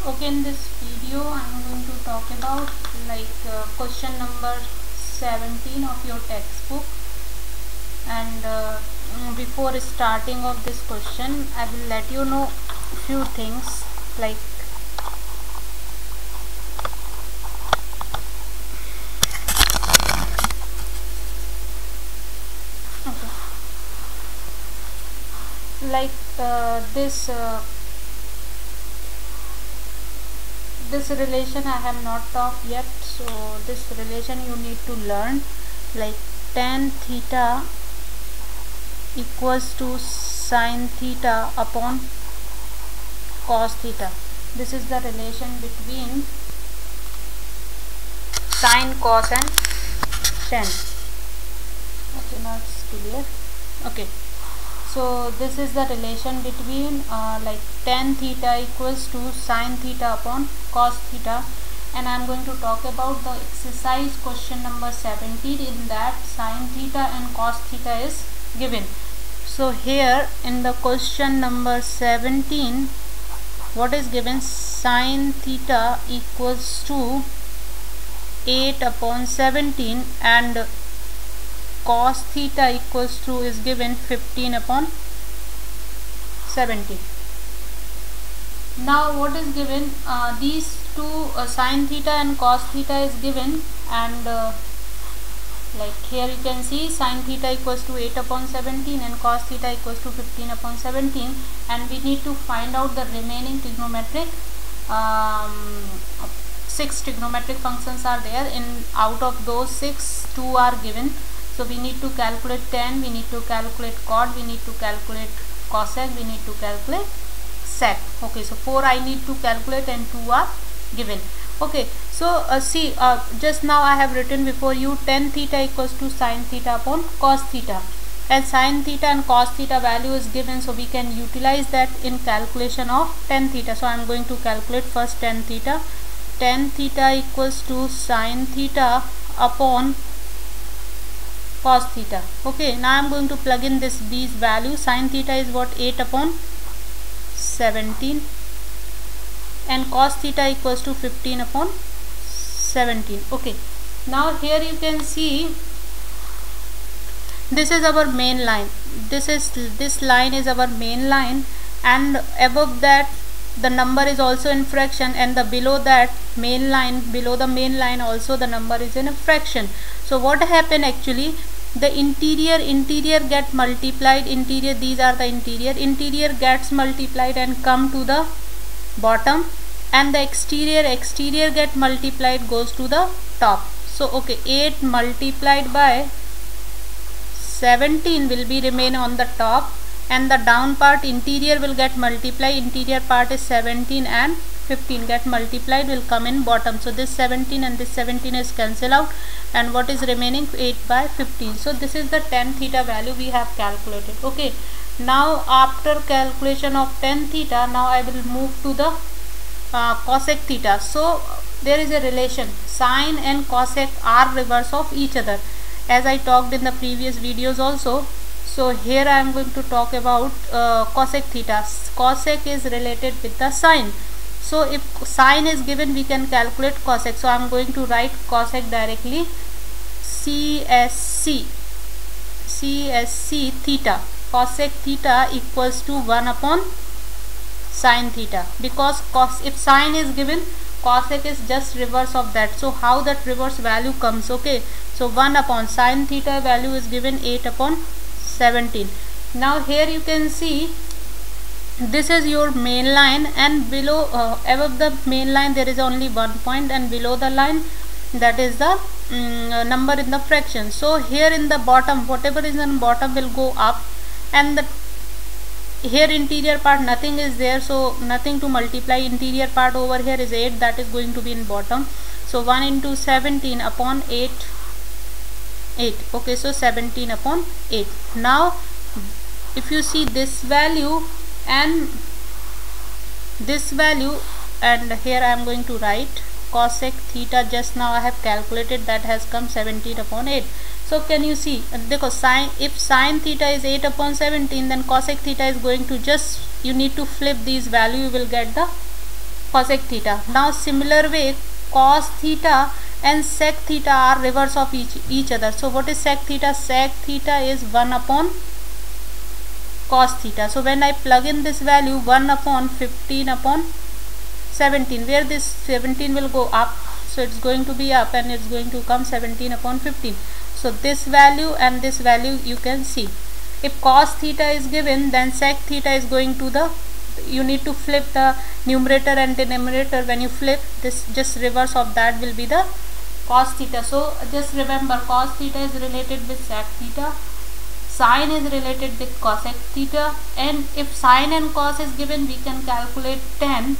Okay, in this video I'm going to talk about question number 17 of your textbook. And before starting of this question, I will let you know few things like this relation I have not taught yet, so this relation you need to learn, like tan theta equals to sin theta upon cos theta. This is the relation between sin, cos and tan. Okay, now it's clear. Okay, so this is the relation between tan theta equals to sin theta upon cos theta, and I am going to talk about the exercise question number 17. In that, sin theta and cos theta is given. So here in the question number 17, what is given? Sin theta equals to 8 upon 17 and cos theta equals to is given 15 upon 17. Now what is given? These two, sin theta and cos theta is given, and like here you can see sin theta equals to 8 upon 17 and cos theta equals to 15 upon 17, and we need to find out the remaining trigonometric 6 trigonometric functions are there. In out of those 6, 2 are given. So we need to calculate tan, we need to calculate cot, we need to calculate cosec, we need to calculate sec. Okay, so 4 I need to calculate and 2 are given. Okay, so see, just now I have written before you tan theta equals to sin theta upon cos theta, and sin theta and cos theta value is given, so we can utilize that in calculation of tan theta. So I am going to calculate first tan theta. Tan theta equals to sin theta upon cos theta. Okay, now I am going to plug in these values. Sin theta is what? 8 upon 17, and cos theta equals to 15 upon 17. Okay, now here you can see this is our main line. This line is our main line, and above that the number is also in fraction, and the below that main line, below the main line also the number is in a fraction. So what happened actually? The interior get multiplied, these are the interior gets multiplied and come to the bottom, and the exterior get multiplied goes to the top. So okay, 8 multiplied by 17 will be remain on the top, and the down part interior will get multiplied. Interior part is 17 and 15 get multiplied, will come in bottom. So this 17 and this 17 is cancel out, and what is remaining? 8 by 15. So this is the tan theta value we have calculated. Okay, now after calculation of tan theta, now I will move to the cosec theta. So there is a relation, sine and cosec are reverse of each other, as I talked in the previous videos also. So here I am going to talk about cosec theta. Cosec is related with the sine. So if sine is given, we can calculate cosec. So I am going to write cosec directly. CSC theta. Cosec theta equals to 1 upon sin theta, because if sine is given, cosec is just reverse of that. So how that reverse value comes? Okay, so 1 upon sin theta value is given 8 upon 17. Now here you can see this is your main line, and below above the main line there is only 1 point, and below the line that is the number in the fraction. So here in the bottom, whatever is in bottom will go up, and the here interior part nothing is there, so nothing to multiply. Interior part over here is 8, that is going to be in bottom. So 1 into 17 upon 8. Okay, so 17 upon 8. Now if you see this value and this value, and here I am going to write cosec theta. Just now I have calculated, that has come 17 upon 8. So can you see, because if sin theta is 8 upon 17, then cosec theta is going to just, you need to flip these value, you will get the cosec theta. Now similar way cos theta and sec theta are reverse of each other. So what is sec theta? Sec theta is 1 upon cos theta. So when I plug in this value 1 upon 15 upon 17, where this 17 will go up, so it's going to be up and it's going to come 17 upon 15. So this value and this value you can see. If cos theta is given, then sec theta is going to the, you need to flip the numerator and denominator. When you flip this, just reverse of that will be the cos theta. So just remember, cos theta is related with sec theta, sine is related with cosec theta, and if sine and cos is given, we can calculate tan,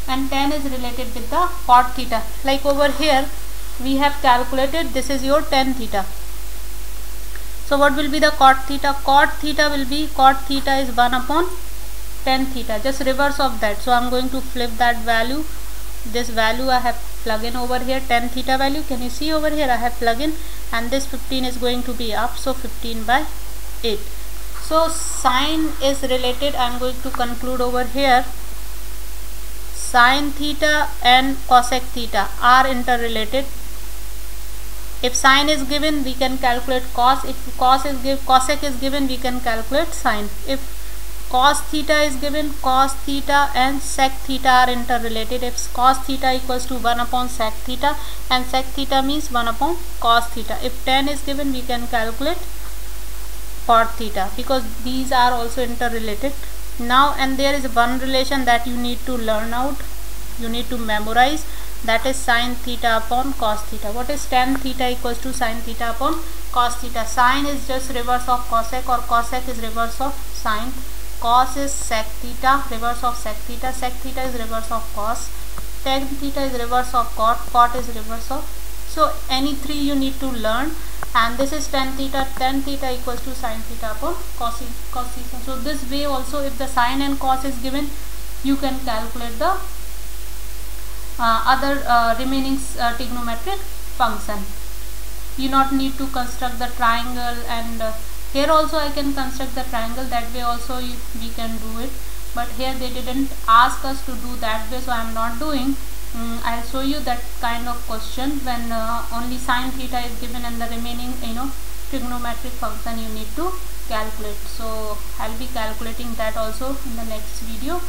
and tan is related with the cot theta. Like over here we have calculated, this is your tan theta. So what will be the cot theta? Cot theta will be, cot theta is 1 upon tan theta, just reverse of that. So I am going to flip that value, this value I have plug in over here, tan theta value, can you see over here I have plug in, and this 15 is going to be up, so 15 by 8. So sine is related, I am going to conclude over here, sine theta and cosec theta are interrelated. If sine is given, we can calculate cos. If cosec is given, we can calculate sine. If cos theta is given, cos theta and sec theta are interrelated. If cos theta equals to 1 upon sec theta, and sec theta means 1 upon cos theta. If tan is given, we can calculate cot theta, because these are also interrelated. Now, and there is one relation that you need to learn out, you need to memorize, that is sine theta upon cos theta. What is tan theta equals to sine theta upon cos theta? Sine is just reverse of cosec, or cosec is reverse of sine. Cos is sec theta, reverse of sec theta. Sec theta is reverse of cos. Tan theta is reverse of cot. Cot is reverse of. So any three you need to learn. And this is tan theta. Tan theta equals to sine theta upon cos theta. So this way also, if the sine and cos is given, you can calculate the other remaining trigonometric function. You not need to construct the triangle, and here also I can construct the triangle, that way also we can do it, but here they didn't ask us to do that way, so I am not doing. I'll show you that kind of question when only sine theta is given and the remaining trigonometric function you need to calculate. So I'll be calculating that also in the next video,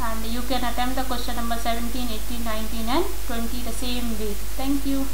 and you can attempt the question number 17, 18, 19 and 20 the same way. Thank you.